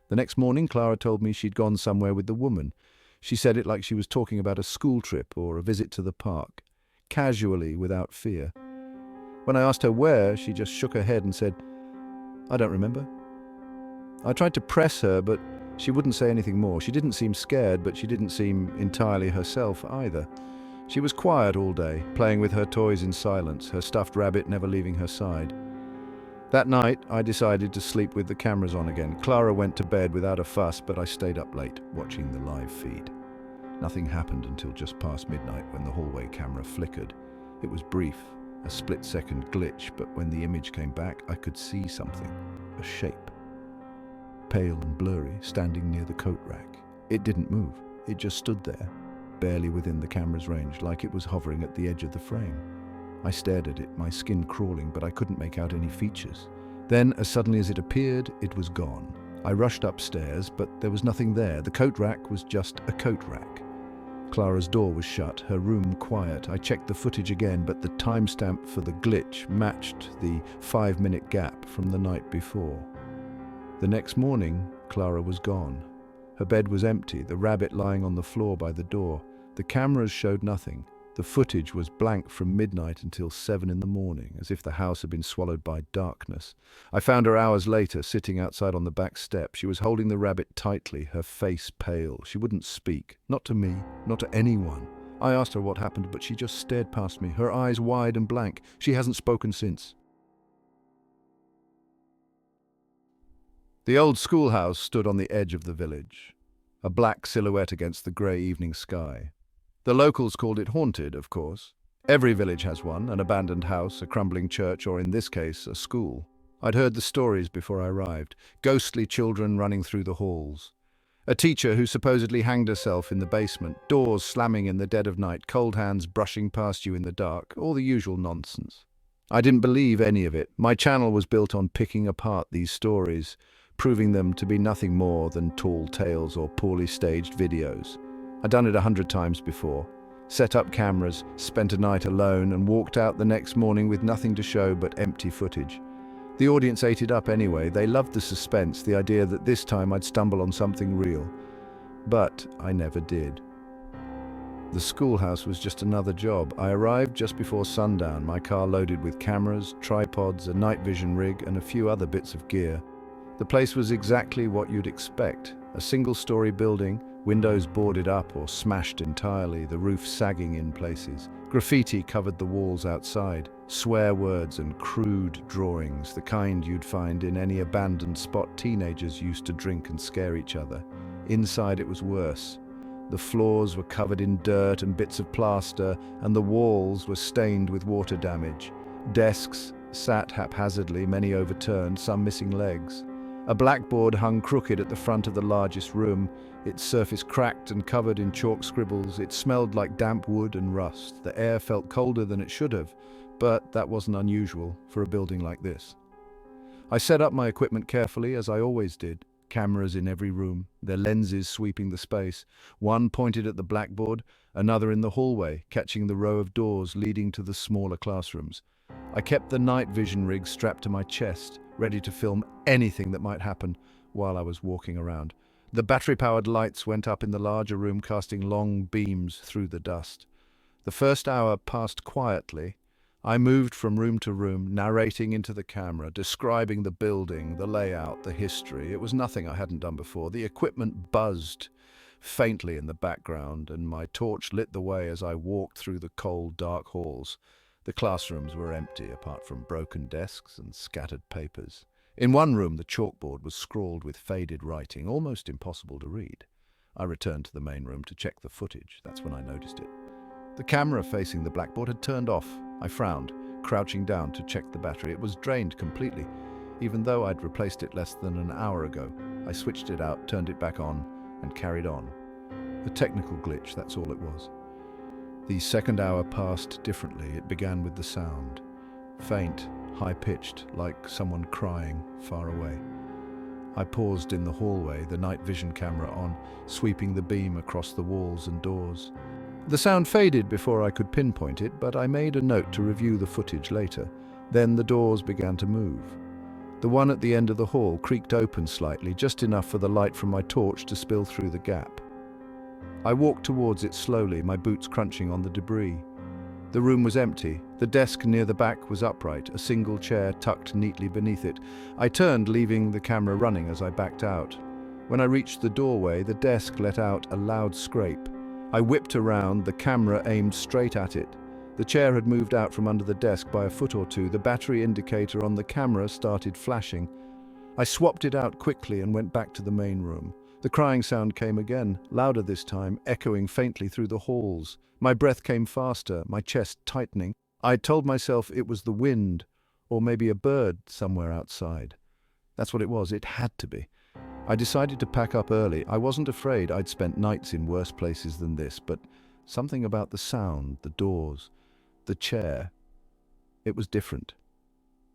The next morning, Clara told me she'd gone somewhere with the woman. She said it like she was talking about a school trip or a visit to the park, casually, without fear. When I asked her where, she just shook her head and said, "I don't remember." I tried to press her, but she wouldn't say anything more. She didn't seem scared, but she didn't seem entirely herself either. She was quiet all day, playing with her toys in silence, her stuffed rabbit never leaving her side. That night, I decided to sleep with the cameras on again. Clara went to bed without a fuss, but I stayed up late, watching the live feed. Nothing happened until just past midnight when the hallway camera flickered. It was brief, a split-second glitch, but when the image came back, I could see something, a shape. Pale and blurry, standing near the coat rack. It didn't move. It just stood there, barely within the camera's range, like it was hovering at the edge of the frame. I stared at it, my skin crawling, but I couldn't make out any features. Then, as suddenly as it appeared, it was gone. I rushed upstairs, but there was nothing there. The coat rack was just a coat rack. Clara's door was shut, her room quiet. I checked the footage again, but the timestamp for the glitch matched the 5-minute gap from the night before. The next morning, Clara was gone. Her bed was empty, the rabbit lying on the floor by the door. The cameras showed nothing. The footage was blank from midnight until 7 in the morning, as if the house had been swallowed by darkness. I found her hours later, sitting outside on the back step. She was holding the rabbit tightly, her face pale. She wouldn't speak, not to me, not to anyone. I asked her what happened, but she just stared past me, her eyes wide and blank. She hasn't spoken since. The old schoolhouse stood on the edge of the village, a black silhouette against the grey evening sky. The locals called it haunted, of course. Every village has one, an abandoned house, a crumbling church, or in this case, a school. I'd heard the stories before I arrived, ghostly children running through the halls. A teacher who supposedly hanged herself in the basement, doors slamming in the dead of night, cold hands brushing past you in the dark, all the usual nonsense. I didn't believe any of it. My channel was built on picking apart these stories, proving them to be nothing more than tall tales or poorly staged videos. I'd done it 100 times before. Set up cameras, spent a night alone, and walked out the next morning with nothing to show but empty footage. The audience ate it up anyway. They loved the suspense, the idea that this time I'd stumble on something real. But I never did. The schoolhouse was just another job. I arrived just before sundown, my car loaded with cameras, tripods, a night vision rig, and a few other bits of gear. The place was exactly what you'd expect. A single-story building, windows boarded up or smashed entirely, the roof sagging in places. Graffiti covered the walls outside, swear words and crude drawings, the kind you'd find in any abandoned spot teenagers used to drink and scare each other. Inside it was worse. The floors were covered in dirt and bits of plaster, and the walls were stained with water damage. Desks sat haphazardly, many overturned, some missing legs. A blackboard hung crooked at the front of the largest room, its surface cracked and covered in chalk scribbles. It smelled like damp wood and rust. The air felt colder than it should have, but that wasn't unusual for a building like this. I set up my equipment carefully, as I always did. Cameras in every room, their lenses sweeping the space. One pointed at the blackboard, another in the hallway, catching the row of doors leading to the smaller classrooms. I kept the night vision rig strapped to my chest, ready to film anything that might happen while I was walking around. The battery-powered lights went up in the larger room, casting long beams through the dust. The first hour passed quietly. I moved from room to room, narrating into the camera, describing the building, the layout, the history. It was nothing I hadn't done before. The equipment buzzed faintly in the background, and my torch lit the way as I walked through the cold, dark halls. The classrooms were empty, apart from broken desks and scattered papers. In one room, the chalkboard was scrawled with faded writing, almost impossible to read. I returned to the main room to check the footage. That's when I noticed it. The camera facing the blackboard had turned off. I frowned, crouching down to check the battery. It was drained completely, even though I'd replaced it less than an hour ago. I switched it out, turned it back on, and carried on. A technical glitch, that's all it was. The second hour passed differently. It began with the sound. Faint, high-pitched, like someone crying far away. I paused in the hallway, the night vision camera on, sweeping the beam across the walls and doors. The sound faded before I could pinpoint it, but I made a note to review the footage later. Then the doors began to move. The one at the end of the hall creaked open slightly, just enough for the light from my torch to spill through the gap. I walked towards it slowly, my boots crunching on the debris. The room was empty. The desk near the back was upright, a single chair tucked neatly beneath it. I turned, leaving the camera running as I backed out. When I reached the doorway, the desk let out a loud scrape. I whipped around, the camera aimed straight at it. The chair had moved out from under the desk by a foot or two. The battery indicator on the camera started flashing. I swapped it out quickly and went back to the main room. The crying sound came again, louder this time, echoing faintly through the halls. My breath came faster, my chest tightening. I told myself it was the wind, or maybe a bird somewhere outside. That's what it was, it had to be. I decided to pack up early. I wasn't afraid. I'd spent nights in worse places than this, but something about the sound, the doors, the chair, it was different.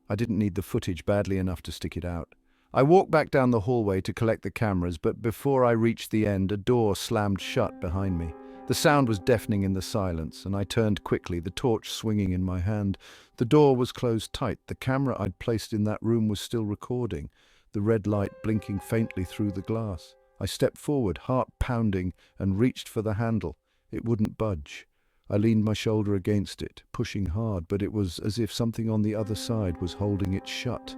I didn't need the footage badly enough to stick it out. I walked back down the hallway to collect the cameras, but before I reached the end, a door slammed shut behind me. The sound was deafening in the silence, and I turned quickly, the torch swinging in my hand. The door was closed tight. The camera I'd placed in that room was still recording, the red light blinking faintly through the glass. I stepped forward, heart pounding, and reached for the handle. It wouldn't budge. I leaned my shoulder against it, pushing hard, but it was as if something on the other side was holding it shut.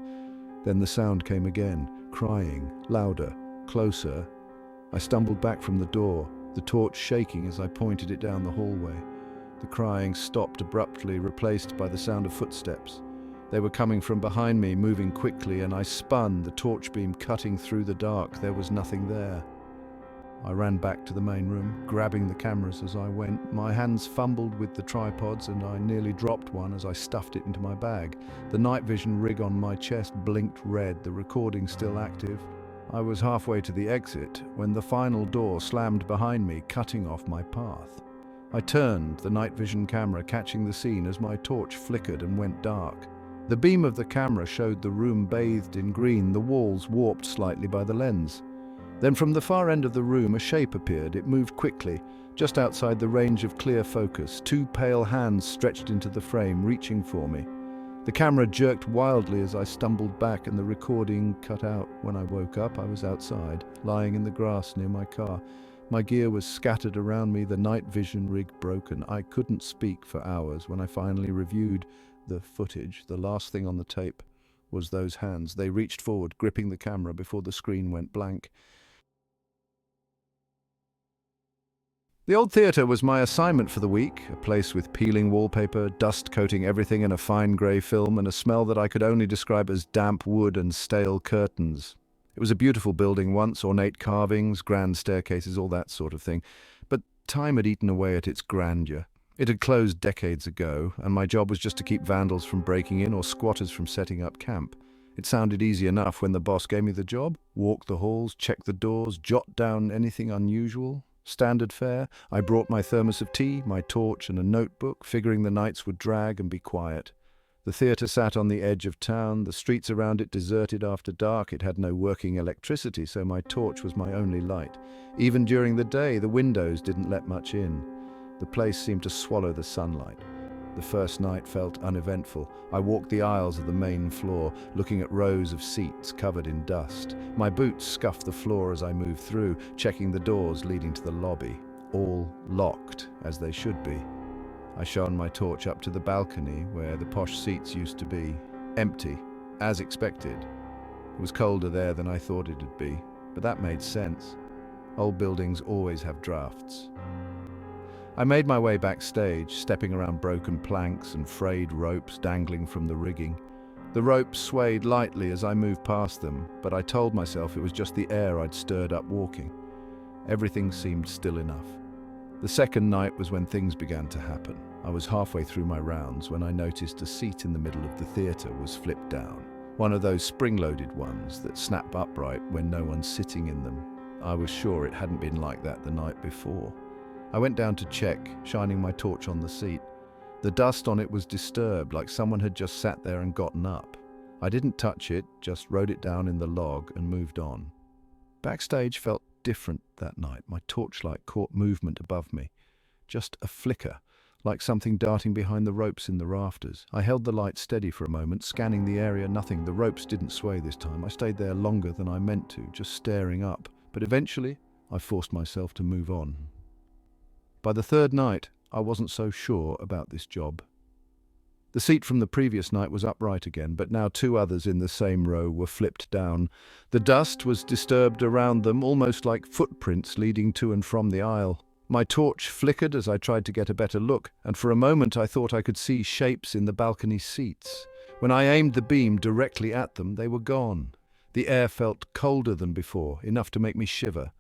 Then the sound came again, crying, louder, closer. I stumbled back from the door, the torch shaking as I pointed it down the hallway. The crying stopped abruptly, replaced by the sound of footsteps. They were coming from behind me, moving quickly, and I spun, the torch beam cutting through the dark. There was nothing there. I ran back to the main room, grabbing the cameras as I went. My hands fumbled with the tripods, and I nearly dropped one as I stuffed it into my bag. The night vision rig on my chest blinked red, the recording still active. I was halfway to the exit when the final door slammed behind me, cutting off my path. I turned, the night vision camera catching the scene as my torch flickered and went dark. The beam of the camera showed the room bathed in green, the walls warped slightly by the lens. Then from the far end of the room a shape appeared. It moved quickly, just outside the range of clear focus. Two pale hands stretched into the frame, reaching for me. The camera jerked wildly as I stumbled back, and the recording cut out. When I woke up, I was outside, lying in the grass near my car. My gear was scattered around me, the night vision rig broken. I couldn't speak for hours. When I finally reviewed the footage, the last thing on the tape was those hands. They reached forward, gripping the camera before the screen went blank. The old theatre was my assignment for the week, a place with peeling wallpaper, dust coating everything in a fine grey film, and a smell that I could only describe as damp wood and stale curtains. It was a beautiful building once, ornate carvings, grand staircases, all that sort of thing. But time had eaten away at its grandeur. It had closed decades ago, and my job was just to keep vandals from breaking in or squatters from setting up camp. It sounded easy enough when the boss gave me the job. Walk the halls, check the doors, jot down anything unusual. Standard fare. I brought my thermos of tea, my torch, and a notebook, figuring the nights would drag and be quiet. The theatre sat on the edge of town, the streets around it deserted after dark. It had no working electricity, so my torch was my only light. Even during the day, the windows didn't let much in. The place seemed to swallow the sunlight. The first night felt uneventful. I walked the aisles of the main floor, looking at rows of seats covered in dust. My boots scuffed the floor as I moved through, checking the doors leading to the lobby. All locked, as they should be. I shone my torch up to the balcony where the posh seats used to be. Empty, as expected. It was colder there than I thought it'd be, but that made sense. Old buildings always have drafts. I made my way backstage, stepping around broken planks and frayed ropes dangling from the rigging. The ropes swayed lightly as I moved past them, but I told myself it was just the air I'd stirred up walking. Everything seemed still enough. The second night was when things began to happen. I was halfway through my rounds when I noticed a seat in the middle of the theatre was flipped down. One of those spring-loaded ones that snap upright when no one's sitting in them. I was sure it hadn't been like that the night before. I went down to check, shining my torch on the seat. The dust on it was disturbed, like someone had just sat there and gotten up. I didn't touch it, just wrote it down in the log and moved on. Backstage felt different that night. My torchlight caught movement above me. Just a flicker, like something darting behind the ropes in the rafters. I held the light steady for a moment, scanning the area. Nothing. The ropes didn't sway this time. I stayed there longer than I meant to, just staring up. But eventually, I forced myself to move on. By the third night, I wasn't so sure about this job. The seat from the previous night was upright again, but now two others in the same row were flipped down. The dust was disturbed around them, almost like footprints leading to and from the aisle. My torch flickered as I tried to get a better look, and for a moment I thought I could see shapes in the balcony seats. When I aimed the beam directly at them, they were gone. The air felt colder than before, enough to make me shiver.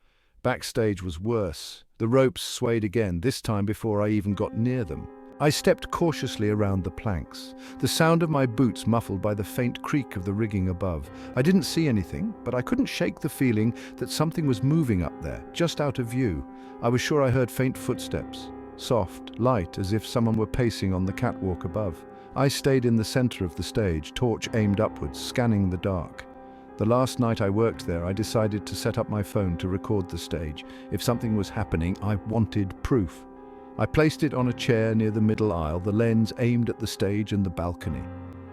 Backstage was worse. The ropes swayed again, this time before I even got near them. I stepped cautiously around the planks, the sound of my boots muffled by the faint creak of the rigging above. I didn't see anything, but I couldn't shake the feeling that something was moving up there, just out of view. I was sure I heard faint footsteps, soft, light, as if someone were pacing on the catwalk above. I stayed in the center of the stage, torch aimed upwards, scanning the dark. The last night I worked there, I decided to set up my phone to record the stage. If something was happening, I wanted proof. I placed it on a chair near the middle aisle, the lens aimed at the stage and the balcony.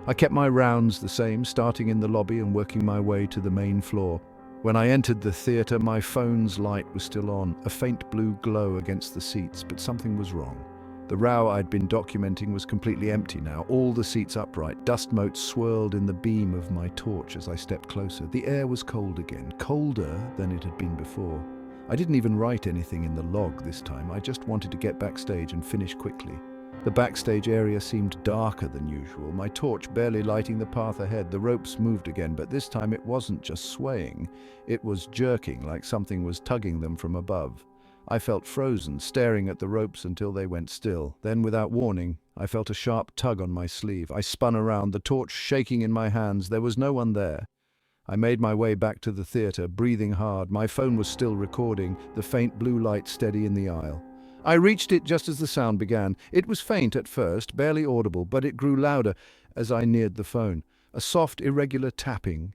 I kept my rounds the same, starting in the lobby and working my way to the main floor. When I entered the theatre, my phone's light was still on, a faint blue glow against the seats, but something was wrong. The row I'd been documenting was completely empty now, all the seats upright. Dust motes swirled in the beam of my torch as I stepped closer. The air was cold again, colder than it had been before. I didn't even write anything in the log this time. I just wanted to get backstage and finish quickly. The backstage area seemed darker than usual, my torch barely lighting the path ahead. The ropes moved again, but this time it wasn't just swaying. It was jerking, like something was tugging them from above. I felt frozen, staring at the ropes until they went still. Then, without warning, I felt a sharp tug on my sleeve. I spun around, the torch shaking in my hands. There was no one there. I made my way back to the theatre, breathing hard. My phone was still recording, the faint blue light steady in the aisle. I reached it just as the sound began. It was faint at first, barely audible, but it grew louder as I neared the phone. A soft, irregular tapping.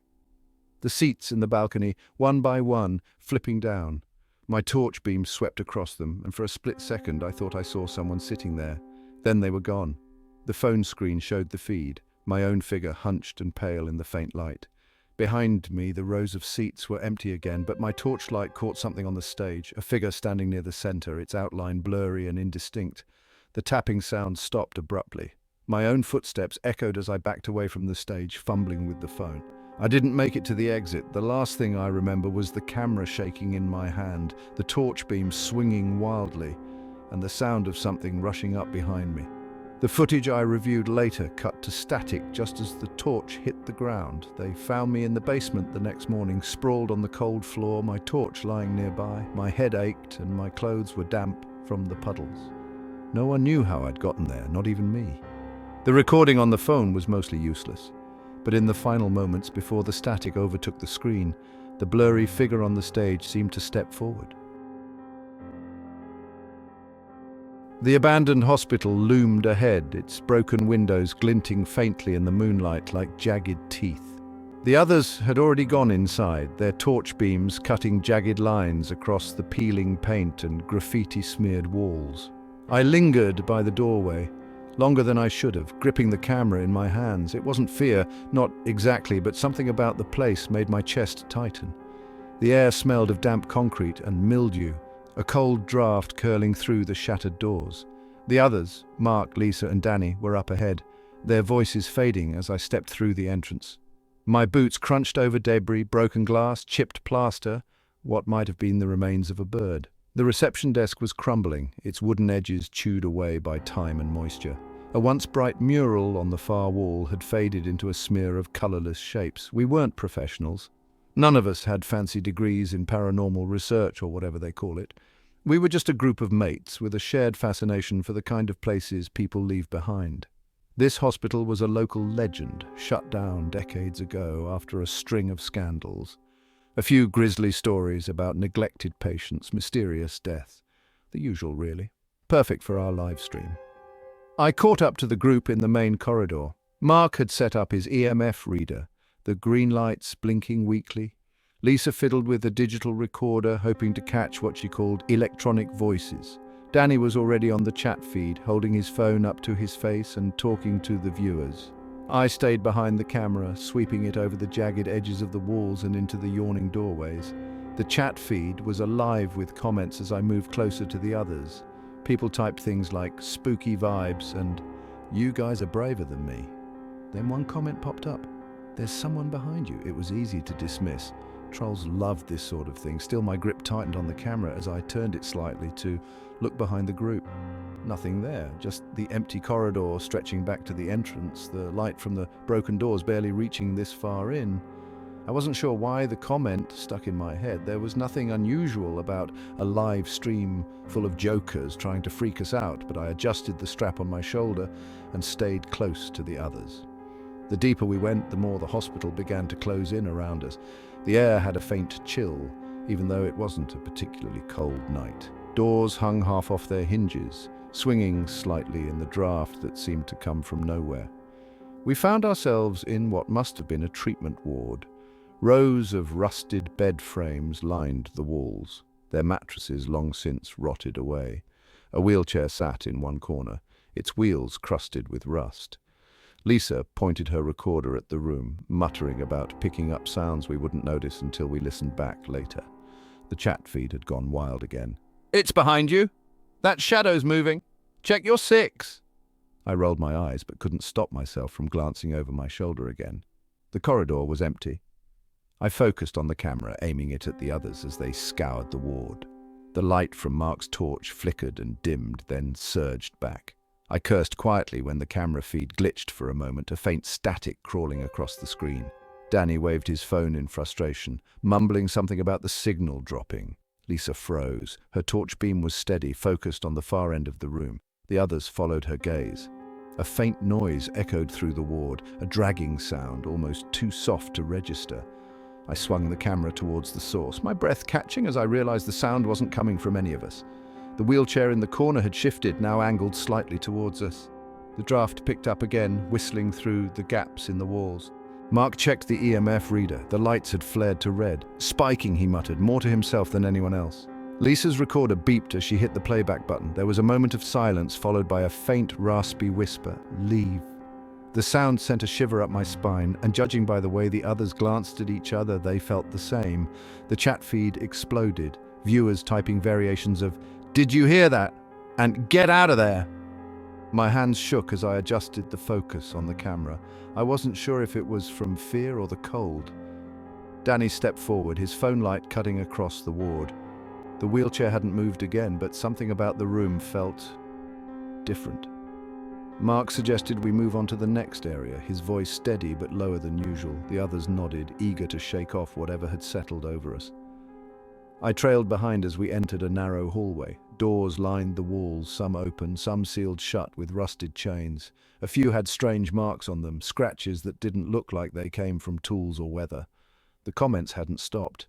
The seats in the balcony, one by one, flipping down. My torch beam swept across them, and for a split second I thought I saw someone sitting there. Then they were gone. The phone screen showed the feed, my own figure hunched and pale in the faint light. Behind me, the rows of seats were empty again, but my torchlight caught something on the stage, a figure standing near the center, its outline blurry and indistinct. The tapping sound stopped abruptly. My own footsteps echoed as I backed away from the stage, fumbling with the phone. I didn't make it to the exit. The last thing I remember was the camera shaking in my hand, the torch beam swinging wildly, and the sound of something rushing up behind me. The footage I reviewed later cut to static just as the torch hit the ground. They found me in the basement the next morning, sprawled on the cold floor, my torch lying nearby. My head ached and my clothes were damp from the puddles. No one knew how I'd gotten there, not even me. The recording on the phone was mostly useless. But in the final moments before the static overtook the screen, the blurry figure on the stage seemed to step forward. The abandoned hospital loomed ahead, its broken windows glinting faintly in the moonlight like jagged teeth. The others had already gone inside, their torch beams cutting jagged lines across the peeling paint and graffiti-smeared walls. I lingered by the doorway, longer than I should have, gripping the camera in my hands. It wasn't fear, not exactly, but something about the place made my chest tighten. The air smelled of damp concrete and mildew, a cold draft curling through the shattered doors. The others, Mark, Lisa, and Danny, were up ahead, their voices fading as I stepped through the entrance. My boots crunched over debris, broken glass, chipped plaster, what might have been the remains of a bird. The reception desk was crumbling, its wooden edges chewed away by time and moisture. A once bright mural on the far wall had faded into a smear of colourless shapes. We weren't professionals. None of us had fancy degrees in paranormal research or whatever they call it. We were just a group of mates with a shared fascination for the kind of places people leave behind. This hospital was a local legend, shut down decades ago after a string of scandals. A few grisly stories about neglected patients, mysterious death. The usual, really. Perfect for our live stream. I caught up to the group in the main corridor. Mark had set up his EMF reader, the green lights blinking weakly. Lisa fiddled with the digital recorder, hoping to catch what she called electronic voices. Danny was already on the chat feed, holding his phone up to his face and talking to the viewers. I stayed behind the camera, sweeping it over the jagged edges of the walls and into the yawning doorways. The chat feed was alive with comments as I moved closer to the others. People typed things like spooky vibes and "you guys are braver than me." Then one comment popped up. "There's someone behind you." It was easy to dismiss. Trolls loved this sort of thing. Still, my grip tightened on the camera as I turned it slightly to look behind the group. Nothing there, just the empty corridor stretching back to the entrance, the light from the broken doors barely reaching this far in. I wasn't sure why the comment stuck in my head. There was nothing unusual about a live stream full of jokers trying to freak us out, but I adjusted the strap on my shoulder and stayed close to the others. The deeper we went, the more the hospital began to close in around us. The air had a faint chill, even though it wasn't a particularly cold night. Doors hung half off their hinges, swinging slightly in the draft that seemed to come from nowhere. We found ourselves in what must have been a treatment ward. Rows of rusted bed frames lined the walls, their mattresses long since rotted away. A wheelchair sat in one corner, its wheels crusted with rust. Lisa pointed her recorder at the room, muttering about picking up sounds we wouldn't notice until we listened back later. The chat feed had gone wild again. "It's behind you! That shadow's moving! Check your 6!" I rolled my eyes but couldn't stop myself from glancing over my shoulder again. The corridor was empty. I focused on the camera, aiming it at the others as they scoured the ward. The light from Mark's torch flickered and dimmed, then surged back. I cursed quietly when the camera feed glitched for a moment, a faint static crawling across the screen. Danny waved his phone in frustration, mumbling something about the signal dropping. Lisa froze. Her torch beam was steady, focused on the far end of the room. The others followed her gaze. A faint noise echoed through the ward, a dragging sound, almost too soft to register. I swung the camera towards the source, my breath catching as I realized the sound wasn't coming from any of us. The wheelchair in the corner had shifted, now angled slightly towards us. The draft picked up again, whistling through the gaps in the walls. Mark checked the EMF reader. The lights had flared to red. "Spiking," he muttered, more to himself than anyone else. Lisa's recorder beeped as she hit the playback button. There was a moment of silence, followed by a faint, raspy whisper, "Leave." The sound sent a shiver up my spine, and judging by the way the others glanced at each other, they felt the same. The chat feed exploded, viewers typing variations of, "Did you hear that?" and "Get out of there!" My hands shook as I adjusted the focus on the camera. I wasn't sure if it was from fear or the cold. Danny stepped forward, his phone light cutting across the ward. The wheelchair hadn't moved again, but something about the room felt different. Mark suggested we move on to the next area, his voice steady but lower than usual. The others nodded, eager to shake off whatever had settled over us. I trailed behind as we entered a narrow hallway. Doors lined the walls, some open, some sealed shut with rusted chains. A few had strange marks on them, scratches that didn't look like they came from tools or weather. The comments hadn't stopped.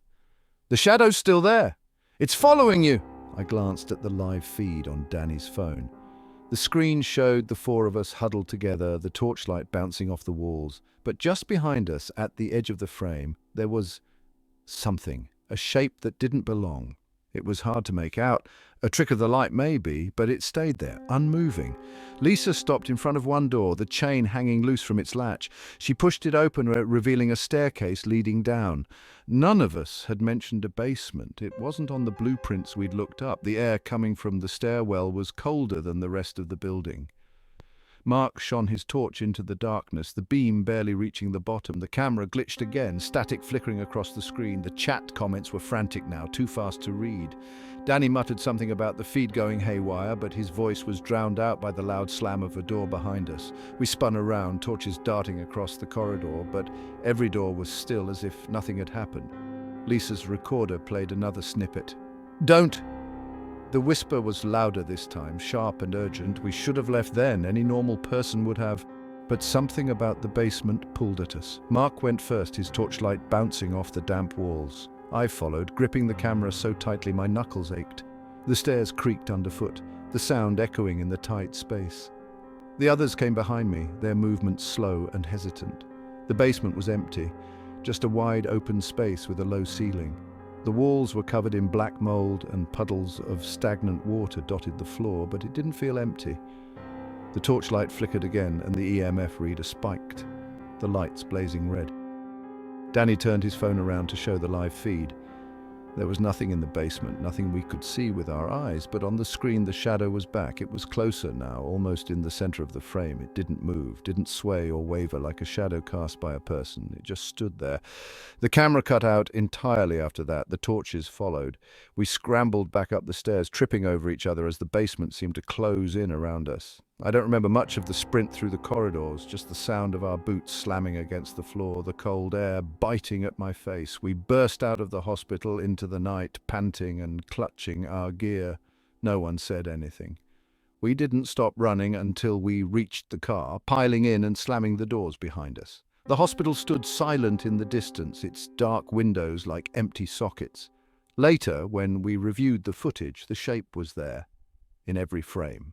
"The shadow's still there! It's following you!" I glanced at the live feed on Danny's phone. The screen showed the four of us huddled together, the torchlight bouncing off the walls. But just behind us, at the edge of the frame, there was something. A shape that didn't belong. It was hard to make out. A trick of the light maybe, but it stayed there, unmoving. Lisa stopped in front of one door, the chain hanging loose from its latch. She pushed it open, revealing a staircase leading down. None of us had mentioned a basement. It wasn't on the blueprints we'd looked up. The air coming from the stairwell was colder than the rest of the building. Mark shone his torch into the darkness, the beam barely reaching the bottom. The camera glitched again, static flickering across the screen. The chat comments were frantic now, too fast to read. Danny muttered something about the feed going haywire, but his voice was drowned out by the loud slam of a door behind us. We spun around, torches darting across the corridor, but every door was still as if nothing had happened. Lisa's recorder played another snippet. "Don't!" The whisper was louder this time, sharp and urgent. We should have left then, any normal person would have. But something about the basement pulled at us. Mark went first, his torchlight bouncing off the damp walls. I followed, gripping the camera so tightly my knuckles ached. The stairs creaked underfoot, the sound echoing in the tight space. The others came behind me, their movements slow and hesitant. The basement was empty, just a wide open space with a low ceiling. The walls were covered in black mold and puddles of stagnant water dotted the floor, but it didn't feel empty. The torchlight flickered again and the EMF reader spiked, the lights blazing red. Danny turned his phone around to show the live feed. There was nothing in the basement, nothing we could see with our eyes, but on the screen the shadow was back. It was closer now, almost in the center of the frame. It didn't move, didn't sway or waver like a shadow cast by a person. It just stood there. The camera cut out entirely after that. The torches followed. We scrambled back up the stairs, tripping over each other as the basement seemed to close in around us. I don't remember much of the sprint through the corridors, just the sound of our boots slamming against the floor, the cold air biting at my face. We burst out of the hospital into the night, panting and clutching our gear. No one said anything. We didn't stop running until we reached the car, piling in and slamming the doors behind us. The hospital stood silent in the distance, its dark windows like empty sockets. Later, when we reviewed the footage, the shape was there, in every frame.